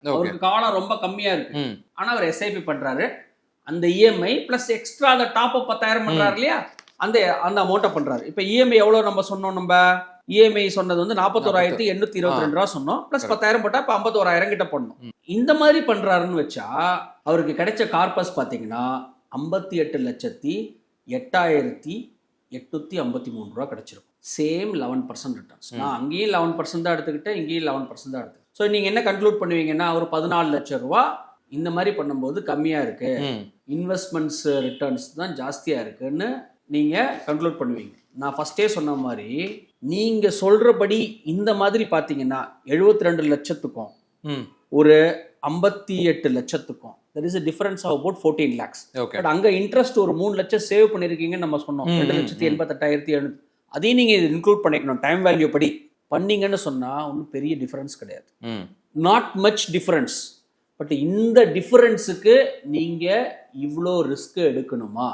அவருக்கு காலம் ரொம்ப கம்மியா இருக்கு. ஆனா அவர் எஸ்ஐபி பண்றாரு. அந்த இஎம்ஐ பிளஸ் எக்ஸ்ட்ரா அந்த டாப் அப் 10,000 பண்றாரு இல்லையா, அந்த அந்த அமௌண்ட்டை பண்றாரு. இப்போ இஎம்ஐ எவ்வளவு நம்ம சொன்னோம்? நம்ம இஎம்ஐ சொன்னது வந்து 41,822 ரூபா சொன்னோம். பிளஸ் 10,000 போட்டா இப்போ 51,000 கிட்ட பண்ணணும். இந்த மாதிரி பண்றாருன்னு வச்சா அவருக்கு கிடைச்ச கார்பஸ் பாத்தீங்கன்னா 58,08,853 ரூபா கிடைச்சிருக்கும். Same 11% returns. நான் அங்கேயும் 11% தான் எடுத்துக்கிட்டேன், இங்கேயும் 11% தான் எடுத்துக்கிட்டேன். ஸோ நீங்க என்ன கன்க்ளூட் பண்ணுவீங்கன்னா, ஒரு 14 லட்சம் ரூபா இந்த மாதிரி பண்ணும்போது கம்மியா இருக்கு, இன்வெஸ்ட்மெண்ட்ஸ் ரிட்டர்ன்ஸ் தான் ஜாஸ்தியா இருக்குன்னு நீங்க கன்க்ளூட் பண்ணுவீங்க. நான் ஃபர்ஸ்டே சொன்ன மாதிரி நீங்க சொல்றபடி இந்த மாதிரி பாத்தீங்கன்னா 72 லட்சத்துக்கும் ஒரு 58 லட்சத்துக்கும் there is a difference of about 14 lakhs. But அங்க இன்ட்ரெஸ்ட் ஒரு 3 லட்சம் சேவ் பண்ணிருக்கீங்கன்னு நம்ம சொன்னோம். 2,88,700. அதையும் நீங்க இன்க்ளூட் பண்ணிக்கணும். டைம் வேல்யூ படி பண்ணீங்கன்னு சொன்னா ஒன்றும் பெரிய டிஃபரன்ஸ் கிடையாது. Not much difference. பட் இந்த டிஃபரன்ஸுக்கு நீங்க இவ்வளோ ரிஸ்க் எடுக்கணுமா?